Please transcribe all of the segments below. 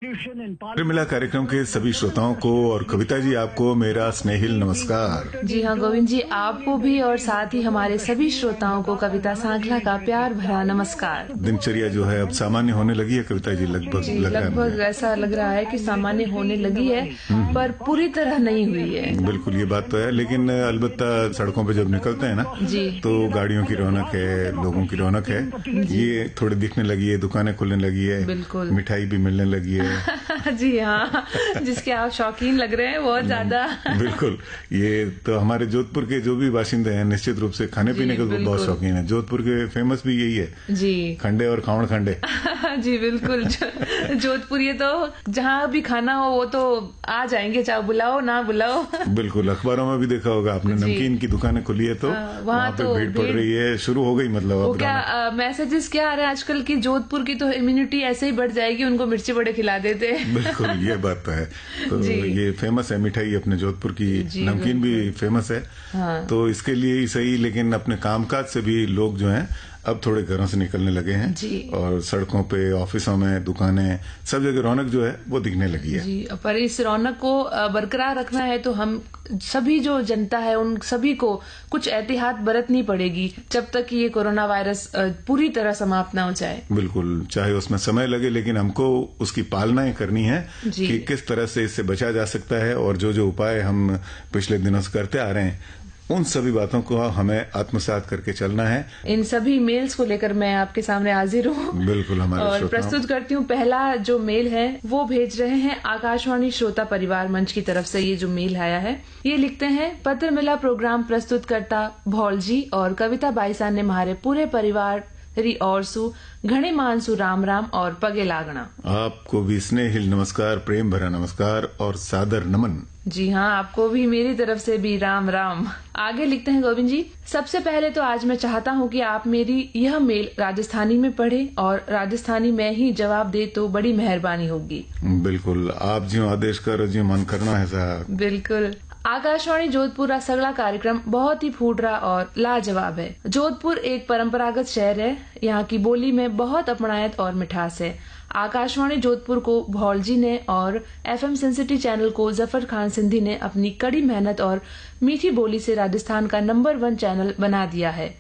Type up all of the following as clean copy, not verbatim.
मिला कार्यक्रम के सभी श्रोताओं को और कविता जी आपको मेरा स्नेहिल नमस्कार। जी हाँ गोविंद जी, आपको भी और साथ ही हमारे सभी श्रोताओं को कविता सांखला का प्यार भरा नमस्कार। दिनचर्या जो है अब सामान्य होने लगी है कविता जी, लगभग ऐसा लग रहा है कि सामान्य होने लगी है, पर पूरी तरह नहीं हुई है। बिल्कुल ये बात तो है, लेकिन अलबत्ता सड़कों पे जब निकलते हैं ना जी तो गाड़ियों की रौनक है, लोगों की रौनक है, ये थोड़ी दिखने लगी है, दुकानें खुलने लगी है, बिल्कुल मिठाई भी मिलने लगी है। जी हाँ, जिसके आप शौकीन लग रहे हैं बहुत ज्यादा। बिल्कुल, ये तो हमारे जोधपुर के जो भी बाशिंदे हैं निश्चित रूप से खाने पीने के बहुत शौकीन है। जोधपुर के फेमस भी यही है जी, खंडे और खावड़ खंडे। जी बिल्कुल, जोधपुर ये तो जहाँ भी खाना हो वो तो आ जाएंगे, चाहे बुलाओ ना बुलाओ। बिल्कुल, अखबारों में भी देखा होगा आपने, नमकीन की दुकानें खुली है तो वहाँ पे भीड़ पड़ रही है, शुरू हो गई। मतलब वो क्या मैसेजेस क्या आ रहे हैं आजकल की, जोधपुर की तो इम्यूनिटी ऐसे ही बढ़ जाएगी, उनको मिर्ची बड़े खिला देते। बिल्कुल ये बात तो है। तो ये फेमस है मिठाई अपने जोधपुर की, नमकीन भी फेमस है। हाँ। तो इसके लिए ही सही, लेकिन अपने कामकाज से भी लोग जो हैं अब थोड़े घरों से निकलने लगे हैं और सड़कों पे, ऑफिसों में, दुकानें, सब जगह रौनक जो है वो दिखने लगी है। जी, पर इस रौनक को बरकरार रखना है तो हम सभी जो जनता है उन सभी को कुछ एहतियात बरतनी पड़ेगी जब तक कि ये कोरोना वायरस पूरी तरह समाप्त ना हो जाए। बिल्कुल, चाहे उसमें समय लगे, लेकिन हमको उसकी पालनाएं करनी है कि किस तरह से इससे बचा जा सकता है, और जो जो उपाय हम पिछले दिनों से करते आ रहे हैं उन सभी बातों को हमें आत्मसात करके चलना है। इन सभी मेल्स को लेकर मैं आपके सामने हाजिर हूँ। बिल्कुल, हमारे और प्रस्तुत करती हूँ। पहला जो मेल है वो भेज रहे हैं आकाशवाणी श्रोता परिवार मंच की तरफ से। ये जो मेल आया है ये लिखते हैं, पत्र मिला प्रोग्राम प्रस्तुत करता भौल जी और कविता बाईसा ने हमारे पूरे परिवार री और सु घणे मानसु राम राम और पगे लागना। आपको भी स्नेहिल नमस्कार, प्रेम भरा नमस्कार और सादर नमन। जी हाँ, आपको भी मेरी तरफ से भी राम राम। आगे लिखते हैं गोविंद जी, सबसे पहले तो आज मैं चाहता हूँ कि आप मेरी यह मेल राजस्थानी में पढ़े और राजस्थानी में ही जवाब दे तो बड़ी मेहरबानी होगी। बिल्कुल, आप जो आदेश करो जो मन करना है साहब। बिल्कुल। आकाशवाणी जोधपुर का सगला कार्यक्रम बहुत ही फूटरा और लाजवाब है। जोधपुर एक परंपरागत शहर है, यहाँ की बोली में बहुत अपनायत और मिठास है। आकाशवाणी जोधपुर को भौल जी ने और FM सेंसिटी चैनल को जफर खान सिंधी ने अपनी कड़ी मेहनत और मीठी बोली से राजस्थान का नंबर 1 चैनल बना दिया है।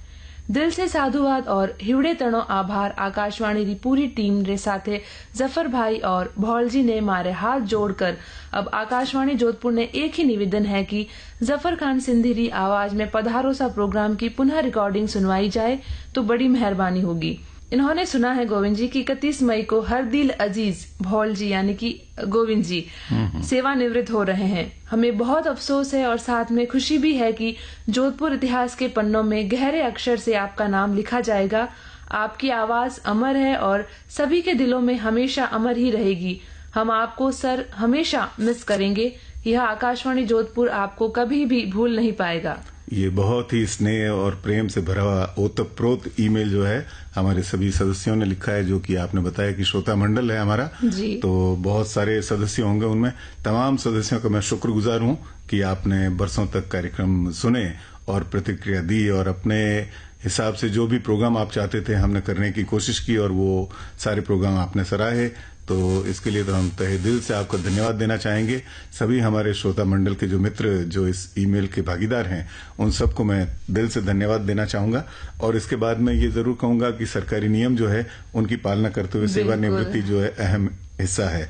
दिल से साधुवाद और हिवड़े तणो आभार आकाशवाणी की पूरी टीम रे साथे जफर भाई और भौल जी ने मारे हाथ जोड़कर अब आकाशवाणी जोधपुर ने एक ही निवेदन है कि जफर खान सिंधी री आवाज में पधारो सा प्रोग्राम की पुनः रिकॉर्डिंग सुनवाई जाए तो बड़ी मेहरबानी होगी। इन्होंने सुना है गोविंद जी की 31 मई को हर दिल अजीज भौल जी यानी कि गोविंद जी सेवानिवृत्त हो रहे हैं। हमें बहुत अफसोस है और साथ में खुशी भी है कि जोधपुर इतिहास के पन्नों में गहरे अक्षर से आपका नाम लिखा जाएगा। आपकी आवाज अमर है और सभी के दिलों में हमेशा अमर ही रहेगी। हम आपको सर हमेशा मिस करेंगे। यह आकाशवाणी जोधपुर आपको कभी भी भूल नहीं पाएगा। ये बहुत ही स्नेह और प्रेम से भरा हुआ ओतप्रोत ईमेल जो है हमारे सभी सदस्यों ने लिखा है, जो कि आपने बताया कि श्रोता मंडल है हमारा जी। तो बहुत सारे सदस्य होंगे, उनमें तमाम सदस्यों का मैं शुक्रगुजार हूं कि आपने बरसों तक कार्यक्रम सुने और प्रतिक्रिया दी और अपने हिसाब से जो भी प्रोग्राम आप चाहते थे हमने करने की कोशिश की और वो सारे प्रोग्राम आपने सराहे। तो इसके लिए तो हम तहे दिल से आपको धन्यवाद देना चाहेंगे। सभी हमारे श्रोता मंडल के जो मित्र जो इस ईमेल के भागीदार हैं उन सबको मैं दिल से धन्यवाद देना चाहूंगा। और इसके बाद मैं ये जरूर कहूंगा कि सरकारी नियम जो है उनकी पालना करते हुए सेवानिवृत्ति जो है अहम हिस्सा है,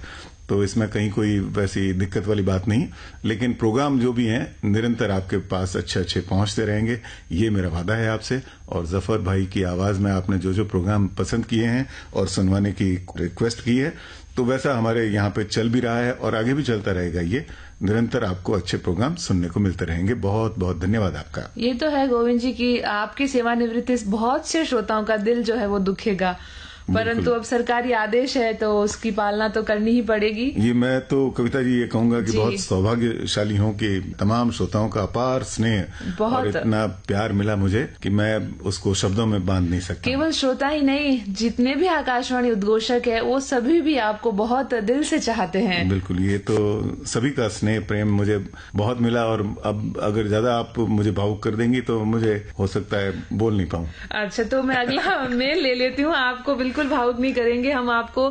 तो इसमें कहीं कोई वैसी दिक्कत वाली बात नहीं। लेकिन प्रोग्राम जो भी हैं निरंतर आपके पास अच्छे अच्छे पहुंचते रहेंगे, ये मेरा वादा है आपसे। और जफर भाई की आवाज में आपने जो जो प्रोग्राम पसंद किए हैं और सुनवाने की रिक्वेस्ट की है तो वैसा हमारे यहाँ पे चल भी रहा है और आगे भी चलता रहेगा। ये निरंतर आपको अच्छे प्रोग्राम सुनने को मिलते रहेंगे। बहुत बहुत धन्यवाद आपका। ये तो है गोविंद जी की आपकी सेवानिवृत्ति बहुत से श्रोताओं का दिल जो है वो दुखेगा, परंतु अब सरकारी आदेश है तो उसकी पालना तो करनी ही पड़ेगी। ये मैं तो कविता जी ये कहूंगा कि बहुत सौभाग्यशाली हूँ कि तमाम श्रोताओं का अपार स्नेह और इतना प्यार मिला मुझे कि मैं उसको शब्दों में बांध नहीं सकता। केवल श्रोता ही नहीं, जितने भी आकाशवाणी उद्घोषक है वो सभी भी आपको बहुत दिल से चाहते हैं। बिल्कुल, ये तो सभी का स्नेह प्रेम मुझे बहुत मिला और अब अगर ज्यादा आप मुझे भावुक कर देंगी तो मुझे हो सकता है बोल नहीं पाऊँ। अच्छा, तो मैं अगला मेल ले लेती हूँ। आपको बिल्कुल बिल्कुल भावुक नहीं करेंगे, हम आपको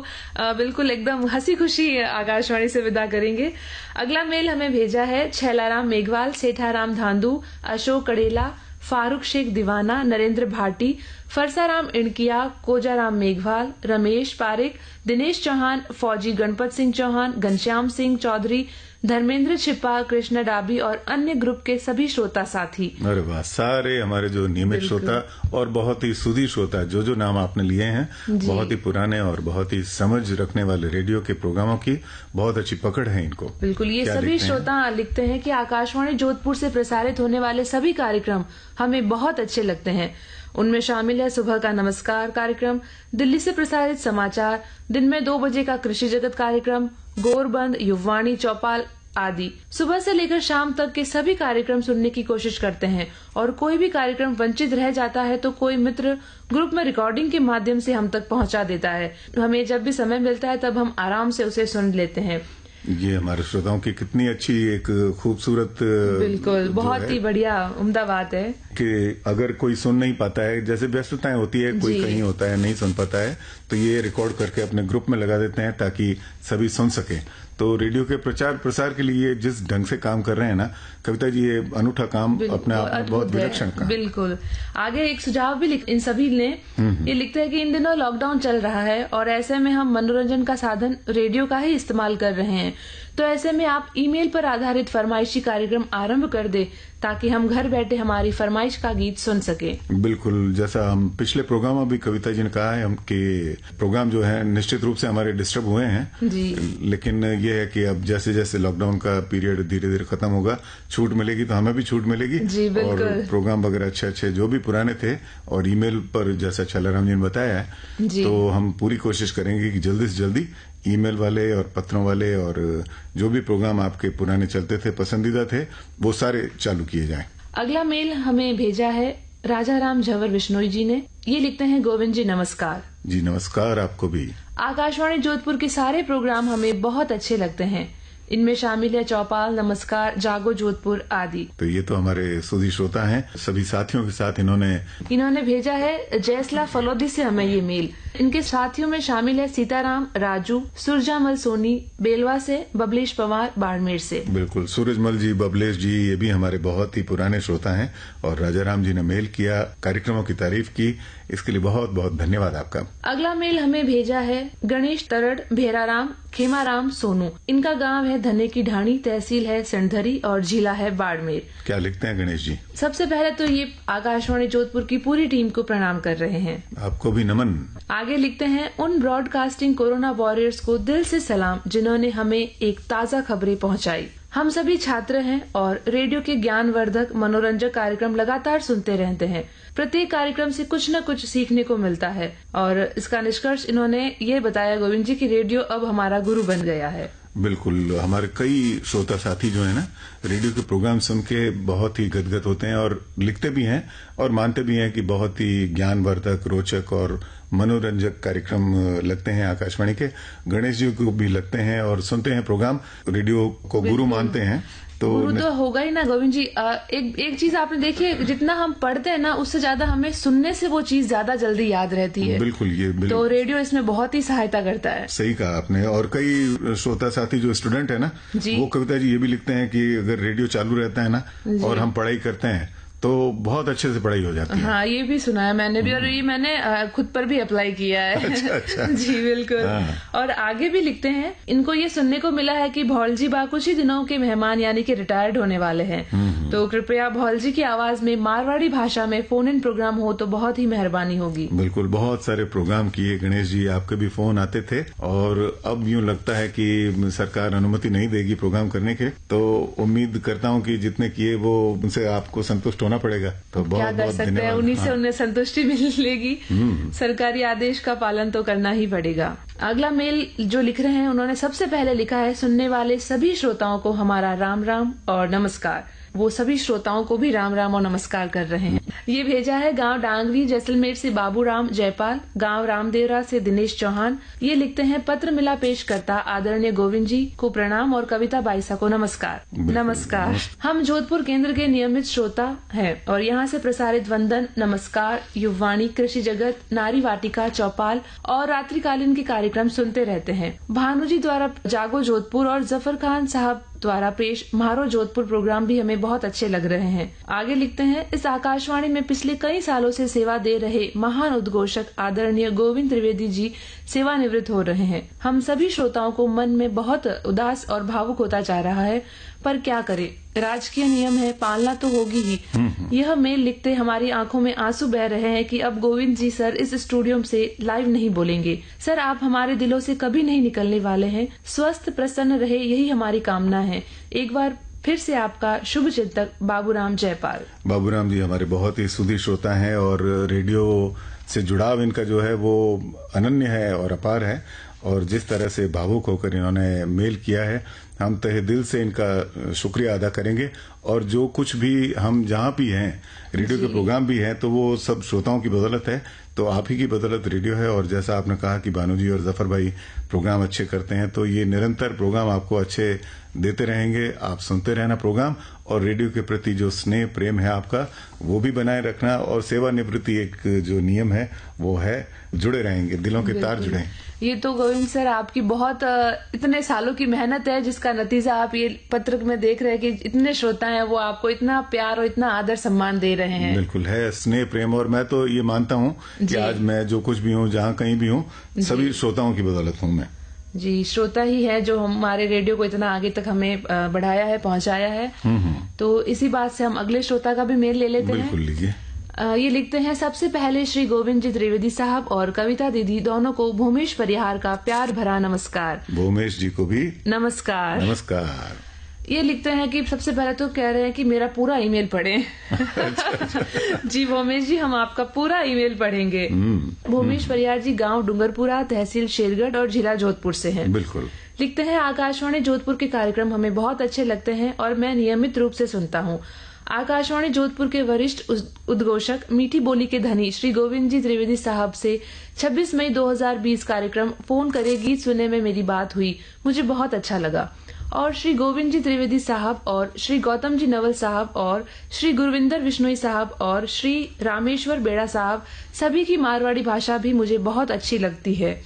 बिल्कुल एकदम हंसी खुशी आकाशवाणी से विदा करेंगे। अगला मेल हमें भेजा है छैलाराम मेघवाल, सेठाराम धांधु, अशोक कड़ेला, फारूक शेख दीवाना, नरेंद्र भाटी, फरसाराम इणकिया, कोजाराम मेघवाल, रमेश पारिक, दिनेश चौहान, फौजी गणपत सिंह चौहान, घनश्याम सिंह चौधरी, धर्मेंद्र छिप्पा, कृष्ण डाबी और अन्य ग्रुप के सभी श्रोता साथी। अरे वाह, सारे हमारे जो नियमित श्रोता और बहुत ही सुधी श्रोता, जो नाम आपने लिए हैं, बहुत ही पुराने और बहुत ही समझ रखने वाले रेडियो के प्रोग्रामों की बहुत अच्छी पकड़ है इनको। बिल्कुल, ये सभी श्रोता लिखते हैं कि आकाशवाणी जोधपुर से प्रसारित होने वाले सभी कार्यक्रम हमें बहुत अच्छे लगते हैं। उनमें शामिल है सुबह का नमस्कार कार्यक्रम, दिल्ली से प्रसारित समाचार, दिन में 2 बजे का कृषि जगत कार्यक्रम, गोरबंद, युववाणी, चौपाल आदि। सुबह से लेकर शाम तक के सभी कार्यक्रम सुनने की कोशिश करते हैं और कोई भी कार्यक्रम वंचित रह जाता है तो कोई मित्र ग्रुप में रिकॉर्डिंग के माध्यम से हम तक पहुंचा देता है। हमें जब भी समय मिलता है तब हम आराम से उसे सुन लेते हैं। ये हमारे श्रोताओं की कितनी अच्छी एक खूबसूरत, बिल्कुल बहुत ही बढ़िया उम्दा बात है कि अगर कोई सुन नहीं पाता है, जैसे व्यस्तताएं होती है, कोई कहीं होता है नहीं सुन पाता है, तो ये रिकॉर्ड करके अपने ग्रुप में लगा देते हैं ताकि सभी सुन सके। तो रेडियो के प्रचार प्रसार के लिए जिस ढंग से काम कर रहे हैं ना कविता जी, ये अनूठा काम अपने आप में बहुत विलक्षण काम। बिल्कुल। आगे एक सुझाव भी इन सभी ने ये लिखते हैं कि इन दिनों लॉकडाउन चल रहा है और ऐसे में हम मनोरंजन का साधन रेडियो का ही इस्तेमाल कर रहे हैं, तो ऐसे में आप ईमेल पर आधारित फरमाइशी कार्यक्रम आरंभ कर दे ताकि हम घर बैठे हमारी फरमाइश का गीत सुन सके। बिल्कुल, जैसा हम पिछले प्रोग्राम में भी कविता जी ने कहा है कि प्रोग्राम जो है निश्चित रूप से हमारे डिस्टर्ब हुए हैं जी, लेकिन ये है कि अब जैसे जैसे लॉकडाउन का पीरियड धीरे धीरे खत्म होगा, छूट मिलेगी तो हमें भी छूट मिलेगी जी, और प्रोग्राम वगैरह अच्छे अच्छे जो भी पुराने थे और ईमेल पर जैसा छैलाराम जी ने बताया है, तो हम पूरी कोशिश करेंगे कि जल्दी से जल्दी ईमेल वाले और पत्रों वाले और जो भी प्रोग्राम आपके पुराने चलते थे, पसंदीदा थे, वो सारे चालू किए जाएं। अगला मेल हमें भेजा है राजाराम झवर बिश्नोई जी ने। ये लिखते हैं, गोविंद जी नमस्कार। जी नमस्कार, आपको भी। आकाशवाणी जोधपुर के सारे प्रोग्राम हमें बहुत अच्छे लगते हैं, इनमें शामिल है चौपाल, नमस्कार, जागो जोधपुर आदि। तो ये तो हमारे सुधी श्रोता हैं, सभी साथियों के साथ इन्होंने भेजा है जयसला फलोदी से हमें ये मेल। इनके साथियों में शामिल है सीताराम, राजू, सुरजामल सोनी, बेलवा से, बबलेश पवार, बाड़मेर से। बिल्कुल, सूरजमल जी, बबलेश जी, ये भी हमारे बहुत ही पुराने श्रोता हैं और राजाराम जी ने मेल किया, कार्यक्रमों की तारीफ की, इसके लिए बहुत बहुत धन्यवाद आपका। अगला मेल हमें भेजा है गणेश तरड़, भेराराम, खेमाराम सोनू। इनका गांव है धने की ढाणी, तहसील है सिणधरी और जिला है बाड़मेर। क्या लिखते हैं गणेश जी? सबसे पहले तो ये आकाशवाणी जोधपुर की पूरी टीम को प्रणाम कर रहे हैं। आपको भी नमन। आगे लिखते हैं, उन ब्रॉडकास्टिंग कोरोना वॉरियर्स को दिल से सलाम जिन्होंने हमें एक ताज़ा खबरें पहुंचाई। हम सभी छात्र हैं और रेडियो के ज्ञानवर्धक मनोरंजक कार्यक्रम लगातार सुनते रहते हैं। प्रत्येक कार्यक्रम से कुछ न कुछ सीखने को मिलता है और इसका निष्कर्ष इन्होंने ये बताया गोविंद जी की रेडियो अब हमारा गुरु बन गया है। बिल्कुल, हमारे कई श्रोता साथी जो है ना रेडियो के प्रोग्राम सुन के बहुत ही गदगद होते हैं और लिखते भी हैं और मानते भी हैं कि बहुत ही ज्ञानवर्धक, रोचक और मनोरंजक कार्यक्रम लगते हैं आकाशवाणी के। गणेश जी को भी लगते हैं और सुनते हैं प्रोग्राम, रेडियो को गुरु मानते हैं। तो गुरु तो होगा ही ना गोविंद जी। एक चीज आपने देखी है, जितना हम पढ़ते हैं ना उससे ज्यादा हमें सुनने से वो चीज ज्यादा जल्दी याद रहती है। बिल्कुल, तो रेडियो इसमें बहुत ही सहायता करता है। सही कहा आपने। और कई श्रोता साथी जो स्टूडेंट है ना, वो कविता जी ये भी लिखते हैं कि अगर रेडियो चालू रहता है ना और हम पढ़ाई करते हैं तो बहुत अच्छे से पढ़ाई हो जाती है। हाँ, ये भी सुना है मैंने भी और ये मैंने खुद पर भी अप्लाई किया है। अच्छा। जी बिल्कुल। और आगे भी लिखते हैं, इनको ये सुनने को मिला है कि भौलजी बा कुछ ही दिनों के मेहमान यानी कि रिटायर्ड होने वाले हैं, तो कृपया भौलजी की आवाज में मारवाड़ी भाषा में फोन इन प्रोग्राम हो तो बहुत ही मेहरबानी होगी। बिल्कुल, बहुत सारे प्रोग्राम किए गणेश जी, आपके भी फोन आते थे और अब यूं लगता है कि सरकार अनुमति नहीं देगी प्रोग्राम करने के, तो उम्मीद करता हूं कि जितने किए वो उनसे आपको संतुष्ट होना पड़ेगा। तो क्या कर सकते हैं, उन्हीं से उन्हें संतुष्टि मिलेगी। सरकारी आदेश का पालन तो करना ही पड़ेगा। अगला मेल जो लिख रहे हैं उन्होंने सबसे पहले लिखा है, सुनने वाले सभी श्रोताओं को हमारा राम राम और नमस्कार। वो सभी श्रोताओं को भी राम राम और नमस्कार कर रहे हैं। ये भेजा है गांव डांगरी जैसलमेर से बाबूराम जयपाल, गांव रामदेवरा से दिनेश चौहान। ये लिखते हैं पत्र मिला पेश करता आदरणीय गोविंद जी को प्रणाम और कविता बाईसा को नमस्कार। नमस्कार। हम जोधपुर केंद्र के नियमित श्रोता हैं और यहाँ से प्रसारित वंदन, नमस्कार, युववाणी, कृषि जगत, नारी वाटिका, चौपाल और रात्रिकालीन के कार्यक्रम सुनते रहते हैं। भानुजी द्वारा जागो जोधपुर और जफर खान साहब द्वारा पेश म्हारो जोधपुर प्रोग्राम भी हमें बहुत अच्छे लग रहे हैं। आगे लिखते हैं इस आकाशवाणी में पिछले कई सालों से सेवा दे रहे महान उद्घोषक आदरणीय गोविंद त्रिवेदी जी सेवानिवृत्त हो रहे हैं। हम सभी श्रोताओं को मन में बहुत उदास और भावुक होता जा रहा है, पर क्या करें, राजकीय नियम है, पालना तो होगी ही। यह मेल लिखते हमारी आंखों में आंसू बह रहे हैं कि अब गोविंद जी सर इस स्टूडियो से लाइव नहीं बोलेंगे। सर आप हमारे दिलों से कभी नहीं निकलने वाले हैं। स्वस्थ प्रसन्न रहे यही हमारी कामना है। एक बार फिर से आपका शुभ चिंतक बाबूराम जयपाल। बाबूराम जी हमारे बहुत ही सुधी श्रोता हैं और रेडियो से जुड़ाव इनका जो है वो अनन्य है और अपार है। और जिस तरह से भावुक होकर इन्होंने मेल किया है, हम तहे दिल से इनका शुक्रिया अदा करेंगे। और जो कुछ भी हम जहाँ भी हैं, रेडियो के प्रोग्राम भी हैं, तो वो सब श्रोताओं की बदौलत है। तो आप ही की बदौलत रेडियो है। और जैसा आपने कहा कि भानु जी और जफर भाई प्रोग्राम अच्छे करते हैं, तो ये निरंतर प्रोग्राम आपको अच्छे देते रहेंगे। आप सुनते रहना प्रोग्राम, और रेडियो के प्रति जो स्नेह प्रेम है आपका वो भी बनाए रखना। और सेवानिवृत्ति एक जो नियम है वो है, जुड़े रहेंगे, दिलों के तार जुड़े। ये तो गोविंद सर आपकी बहुत इतने सालों की मेहनत है, जिसका नतीजा आप ये पत्र में देख रहे हैं कि इतने श्रोता हैं वो आपको इतना प्यार और इतना आदर सम्मान दे रहे हैं। बिल्कुल है स्नेह प्रेम। और मैं तो ये मानता हूँ कि आज मैं जो कुछ भी हूँ, जहाँ कहीं भी हूँ, सभी श्रोताओं की बदौलत हूँ मैं। जी, श्रोता ही है जो हमारे रेडियो को इतना आगे तक हमें बढ़ाया है, पहुंचाया है। तो इसी बात से हम अगले श्रोता का भी मेल ले लेते हैं। बिल्कुल लीजिए। ये लिखते हैं सबसे पहले श्री गोविंद जी त्रिवेदी साहब और कविता दीदी दोनों को भूमेश परिहार का प्यार भरा नमस्कार। भूमेश जी को भी नमस्कार। नमस्कार। ये लिखते हैं कि सबसे पहले तो कह रहे हैं कि मेरा पूरा ईमेल पढ़ें। जी भूमेश जी, हम आपका पूरा ईमेल पढ़ेंगे। भूमेश परिहार जी गांव डूंगरपुरा, तहसील शेरगढ़ और जिला जोधपुर से हैं। बिल्कुल। लिखते हैं आकाशवाणी जोधपुर के कार्यक्रम हमें बहुत अच्छे लगते हैं और मैं नियमित रूप से सुनता हूँ। आकाशवाणी जोधपुर के वरिष्ठ उद्घोषक, मीठी बोली के धनी श्री गोविंद जी त्रिवेदी साहब से 26 मई 2020 कार्यक्रम फोन करे गीत सुनने में मेरी बात हुई, मुझे बहुत अच्छा लगा। और श्री गोविंद जी त्रिवेदी साहब और श्री गौतम जी नवल साहब और श्री गुरविंदर विश्नोई साहब और श्री रामेश्वर बेड़ा साहब, सभी की मारवाड़ी भाषा भी मुझे बहुत अच्छी लगती है।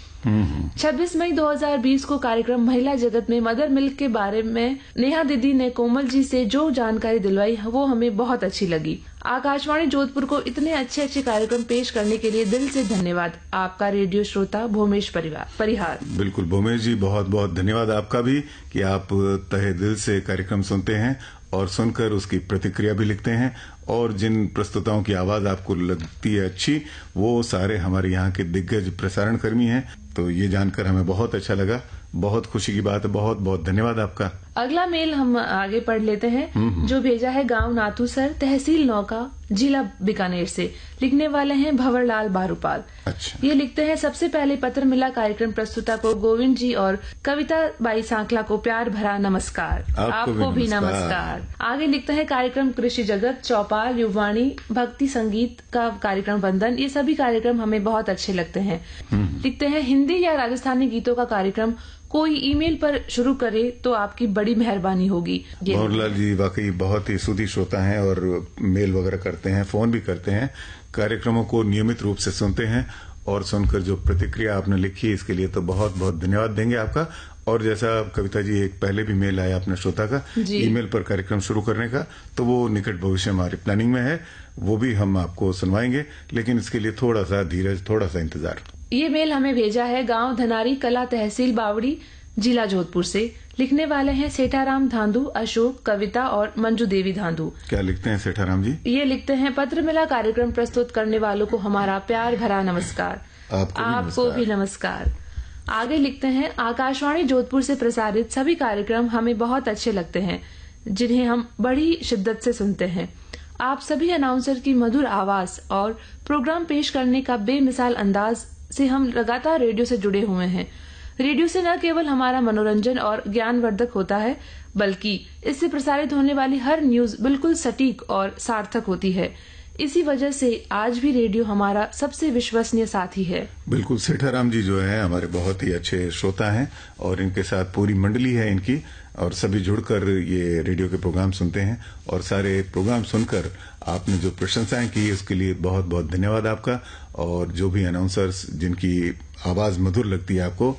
26 मई 2020 को कार्यक्रम महिला जगत में मदर मिल्क के बारे में नेहा दीदी ने कोमल जी से जो जानकारी दिलवाई वो हमें बहुत अच्छी लगी। आकाशवाणी जोधपुर को इतने अच्छे अच्छे कार्यक्रम पेश करने के लिए दिल से धन्यवाद। आपका रेडियो श्रोता भूमेश परिहार। बिल्कुल भूमेश जी, बहुत बहुत धन्यवाद आपका भी कि आप तहे दिल से कार्यक्रम सुनते हैं और सुनकर उसकी प्रतिक्रिया भी लिखते हैं। और जिन प्रस्तुताओं की आवाज आपको लगती है अच्छी, वो सारे हमारे यहाँ के दिग्गज प्रसारण कर्मी हैं। तो ये जानकर हमें बहुत अच्छा लगा, बहुत खुशी की बात है। बहुत बहुत धन्यवाद आपका। अगला मेल हम आगे पढ़ लेते हैं, जो भेजा है गांव नाथूसर, तहसील नौका, जिला बीकानेर से। लिखने वाले हैं भंवरलाल बारूपाल। अच्छा। ये लिखते हैं सबसे पहले पत्र मिला कार्यक्रम प्रस्तुता को गोविंद जी और कविता बाई सांकला को प्यार भरा नमस्कार। आपको भी नमस्कार। आगे लिखते हैं कार्यक्रम कृषि जगत, चौपाल, युववाणी, भक्ति संगीत का कार्यक्रम वंदन, ये सभी कार्यक्रम हमें बहुत अच्छे लगते हैं। लिखते हैं हिंदी या राजस्थानी गीतों का कार्यक्रम कोई ईमेल पर शुरू करे तो आपकी बड़ी मेहरबानी होगी। भंवरलाल जी वाकई बहुत ही सुधी श्रोता हैं और मेल वगैरह करते हैं, फोन भी करते हैं, कार्यक्रमों को नियमित रूप से सुनते हैं। और सुनकर जो प्रतिक्रिया आपने लिखी इसके लिए तो बहुत बहुत धन्यवाद देंगे आपका। और जैसा कविता जी एक पहले भी मेल आया अपने श्रोता का ईमेल पर कार्यक्रम शुरू करने का, तो वो निकट भविष्य हमारी प्लानिंग में है, वो भी हम आपको सुनवाएंगे। लेकिन इसके लिए थोड़ा सा धीरज, थोड़ा सा इंतजार। ये मेल हमें भेजा है गांव धनारी कला, तहसील बावड़ी, जिला जोधपुर से। लिखने वाले हैं सेठाराम धांधू, अशोक, कविता और मंजू देवी धांधू। क्या लिखते हैं सेठाराम जी? ये लिखते हैं पत्र मिला कार्यक्रम प्रस्तुत करने वालों को हमारा प्यार भरा नमस्कार। आपको भी नमस्कार। आगे लिखते हैं आकाशवाणी जोधपुर से प्रसारित सभी कार्यक्रम हमें बहुत अच्छे लगते हैं, जिन्हें हम बड़ी शिद्दत से सुनते हैं। आप सभी अनाउंसर की मधुर आवाज और प्रोग्राम पेश करने का बेमिसाल अंदाज से हम लगातार रेडियो से जुड़े हुए हैं। रेडियो से न केवल हमारा मनोरंजन और ज्ञानवर्धक होता है, बल्कि इससे प्रसारित होने वाली हर न्यूज बिल्कुल सटीक और सार्थक होती है। इसी वजह से आज भी रेडियो हमारा सबसे विश्वसनीय साथी है। बिल्कुल, सेठाराम जी जो है हमारे बहुत ही अच्छे श्रोता हैं और इनके साथ पूरी मंडली है इनकी, और सभी जुड़कर ये रेडियो के प्रोग्राम सुनते हैं। और सारे प्रोग्राम सुनकर आपने जो प्रशंसाएं की उसके लिए बहुत बहुत धन्यवाद आपका। और जो भी अनाउंसर्स जिनकी आवाज मधुर लगती है आपको,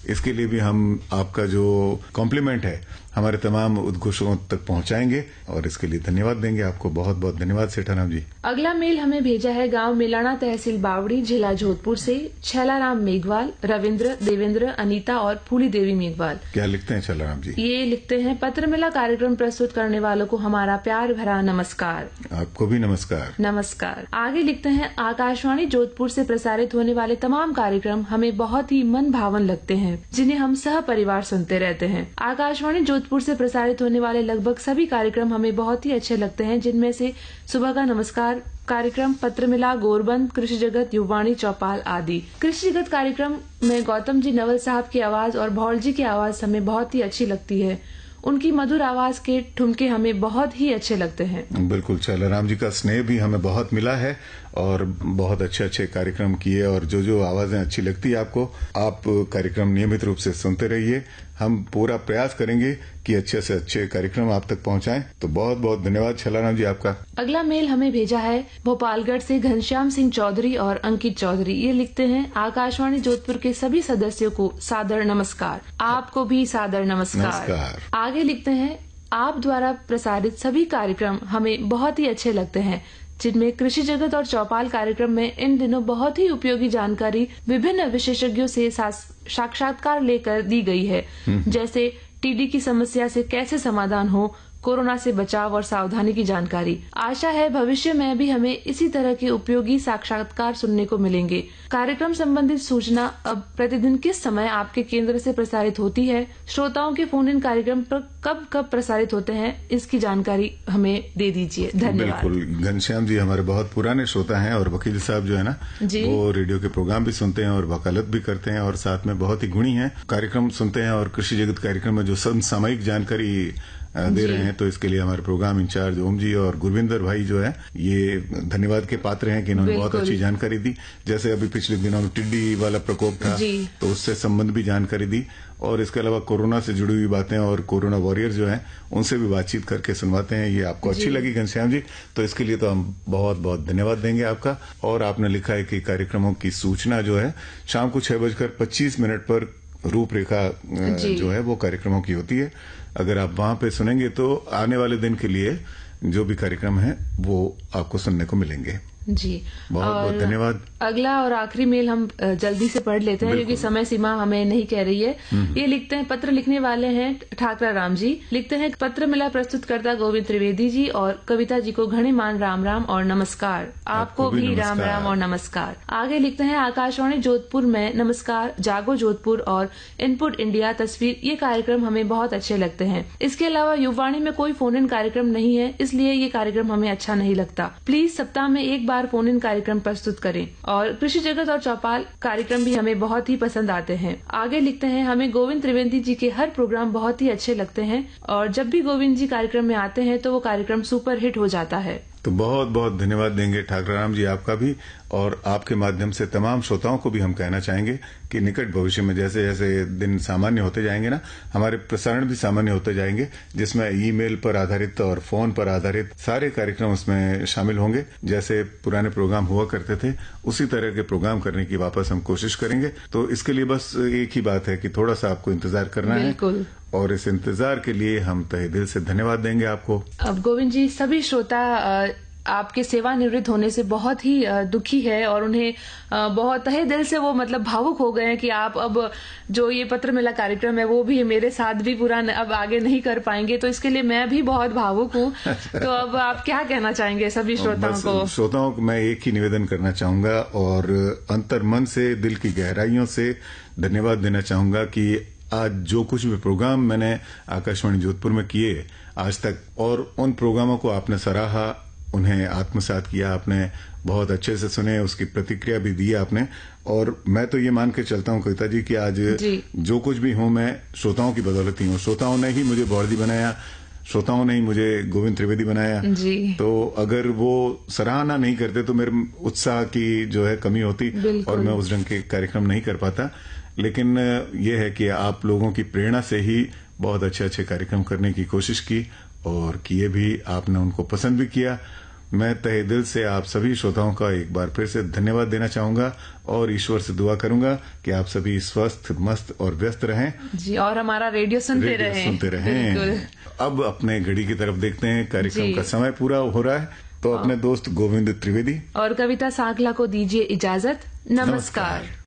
इसके लिए भी हम आपका जो कॉम्प्लीमेंट है हमारे तमाम उद्घोषकों तक पहुंचाएंगे और इसके लिए धन्यवाद देंगे आपको। बहुत बहुत धन्यवाद सेठाराम जी। अगला मेल हमें भेजा है गांव मेलाना, तहसील बावड़ी, जिला जोधपुर से छैलाराम मेघवाल, रविंद्र, देवेंद्र, अनीता और फूली देवी मेघवाल। क्या लिखते हैं छैलाराम जी? ये लिखते हैं, पत्र मिला कार्यक्रम प्रस्तुत करने वालों को हमारा प्यार भरा नमस्कार। आपको भी नमस्कार। नमस्कार। आगे लिखते हैं, आकाशवाणी जोधपुर से प्रसारित होने वाले तमाम कार्यक्रम हमें बहुत ही मन भावन लगते हैं, जिन्हें हम सह परिवार सुनते रहते हैं। आकाशवाणी जोधपुर से प्रसारित होने वाले लगभग सभी कार्यक्रम हमें बहुत ही अच्छे लगते हैं, जिनमें से सुबह का नमस्कार कार्यक्रम, पत्र मिला, गोरबंद, कृषि जगत, युवाणी, चौपाल आदि। कृषि जगत कार्यक्रम में गौतम जी नवल साहब की आवाज और भौल जी की आवाज हमें बहुत ही अच्छी लगती है। उनकी मधुर आवाज के ठुमके हमें बहुत ही अच्छे लगते हैं। बिल्कुल, छैलाराम जी का स्नेह भी हमें बहुत मिला है और बहुत अच्छे अच्छे कार्यक्रम किए, और जो जो आवाजें अच्छी लगती है आपको, आप कार्यक्रम नियमित रूप से सुनते रहिए। हम पूरा प्रयास करेंगे कि अच्छे से अच्छे कार्यक्रम आप तक पहुंचाएं। तो बहुत बहुत धन्यवाद छैलाराम जी आपका। अगला मेल हमें भेजा है भोपालगढ़ से घनश्याम सिंह चौधरी और अंकित चौधरी। ये लिखते हैं, आकाशवाणी जोधपुर के सभी सदस्यों को सादर नमस्कार। आपको भी सादर नमस्कार। आगे लिखते हैं, आप द्वारा प्रसारित सभी कार्यक्रम हमें बहुत ही अच्छे लगते हैं, जिनमें कृषि जगत और चौपाल कार्यक्रम में इन दिनों बहुत ही उपयोगी जानकारी विभिन्न विशेषज्ञों से साक्षात्कार लेकर दी गई है, जैसे टीडी की समस्या से कैसे समाधान हो, कोरोना से बचाव और सावधानी की जानकारी। आशा है भविष्य में भी हमें इसी तरह के उपयोगी साक्षात्कार सुनने को मिलेंगे। कार्यक्रम संबंधित सूचना अब प्रतिदिन किस समय आपके केंद्र से प्रसारित होती है, श्रोताओं के फोन इन कार्यक्रम पर कब कब प्रसारित होते हैं, इसकी जानकारी हमें दे दीजिए। धन्यवाद। बिल्कुल, घनश्याम जी हमारे बहुत पुराने श्रोता हैं और वकील साहब जो है ना, वो रेडियो के प्रोग्राम भी सुनते हैं और वकालत भी करते हैं, और साथ में बहुत ही गुणी हैं। कार्यक्रम सुनते हैं और कृषि जगत कार्यक्रम में जो समसामयिक जानकारी दे रहे हैं, तो इसके लिए हमारे प्रोग्राम इंचार्ज ओम जी और गुरविंदर भाई जो है, ये धन्यवाद के पात्र हैं कि इन्होंने बहुत अच्छी जानकारी दी। जैसे अभी पिछले दिनों में टिड्डी वाला प्रकोप था, तो उससे संबंध भी जानकारी दी, और इसके अलावा कोरोना से जुड़ी हुई बातें और कोरोना वॉरियर जो हैं उनसे भी बातचीत करके सुनवाते हैं। ये आपको अच्छी लगी घनश्याम जी, तो इसके लिए तो हम बहुत बहुत धन्यवाद देंगे आपका। और आपने लिखा है कि कार्यक्रमों की सूचना जो है शाम को 6:25 पर रूपरेखा जो है वो कार्यक्रमों की होती है। अगर आप वहां पे सुनेंगे तो आने वाले दिन के लिए जो भी कार्यक्रम है वो आपको सुनने को मिलेंगे। जी, बहुत बहुत धन्यवाद। अगला और आखिरी मेल हम जल्दी से पढ़ लेते हैं, क्योंकि समय सीमा हमें नहीं कह रही है। ये लिखते हैं, पत्र लिखने वाले हैं ठाकरा राम जी। लिखते हैं, पत्र मिला प्रस्तुतकर्ता गोविंद त्रिवेदी जी और कविता जी को घणे मान राम राम और नमस्कार। आपको भी राम राम और नमस्कार। आगे लिखते हैं, आकाशवाणी जोधपुर में नमस्कार, जागो जोधपुर और इनपुट इंडिया तस्वीर, ये कार्यक्रम हमें बहुत अच्छे लगते हैं। इसके अलावा युवाणी में कोई फोन इन कार्यक्रम नहीं है, इसलिए ये कार्यक्रम हमें अच्छा नहीं लगता। प्लीज सप्ताह में एक बार फोन इन कार्यक्रम प्रस्तुत करें। और कृषि जगत और चौपाल कार्यक्रम भी हमें बहुत ही पसंद आते हैं। आगे लिखते हैं, हमें गोविंद त्रिवेदी जी के हर प्रोग्राम बहुत ही अच्छे लगते हैं, और जब भी गोविंद जी कार्यक्रम में आते हैं तो वो कार्यक्रम सुपर हिट हो जाता है। तो बहुत बहुत धन्यवाद देंगे ठाकराराम जी आपका भी, और आपके माध्यम से तमाम श्रोताओं को भी हम कहना चाहेंगे कि निकट भविष्य में जैसे जैसे दिन सामान्य होते जाएंगे ना, हमारे प्रसारण भी सामान्य होते जाएंगे, जिसमें ईमेल पर आधारित और फोन पर आधारित सारे कार्यक्रम उसमें शामिल होंगे। जैसे पुराने प्रोग्राम हुआ करते थे उसी तरह के प्रोग्राम करने की वापस हम कोशिश करेंगे। तो इसके लिए बस एक ही बात है कि थोड़ा सा आपको इंतजार करना है, और इस इंतजार के लिए हम तहे दिल से धन्यवाद देंगे आपको। अब गोविंद जी, सभी श्रोता आपके सेवानिवृत्त होने से बहुत ही दुखी है, और उन्हें बहुत तहे दिल से वो मतलब भावुक हो गए हैं कि आप अब जो ये पत्र मिला कार्यक्रम है वो भी मेरे साथ भी पूरा अब आगे नहीं कर पाएंगे। तो इसके लिए मैं भी बहुत भावुक हूँ। तो अब आप क्या कहना चाहेंगे सभी श्रोताओं को? श्रोताओं को मैं एक ही निवेदन करना चाहूंगा और अंतर्मन से, दिल की गहराइयों से धन्यवाद देना चाहूंगा कि आज जो कुछ भी प्रोग्राम मैंने आकाशवाणी जोधपुर में किए आज तक, और उन प्रोग्रामों को आपने सराहा, उन्हें आत्मसात किया आपने, बहुत अच्छे से सुने, उसकी प्रतिक्रिया भी दी आपने। और मैं तो ये मान के चलता हूँ कविता जी कि आज जो कुछ भी हूँ मैं श्रोताओं की बदौलत ही हूँ। श्रोताओं ने ही मुझे बॉर्डी बनाया, श्रोताओं ने ही मुझे गोविंद त्रिवेदी बनाया। तो अगर वो सराहना नहीं करते तो मेरे उत्साह की जो है कमी होती और मैं उस ढंग के कार्यक्रम नहीं कर पाता। लेकिन ये है कि आप लोगों की प्रेरणा से ही बहुत अच्छे कार्यक्रम करने की कोशिश की और किए भी, आपने उनको पसंद भी किया। मैं तहे दिल से आप सभी श्रोताओं का एक बार फिर से धन्यवाद देना चाहूंगा और ईश्वर से दुआ करूंगा कि आप सभी स्वस्थ, मस्त और व्यस्त रहें जी, और हमारा रेडियो सुनते रहें। अब अपने घड़ी की तरफ देखते हैं, कार्यक्रम का समय पूरा हो रहा है, तो अपने दोस्त गोविंद त्रिवेदी और कविता सांगला को दीजिए इजाजत। नमस्कार।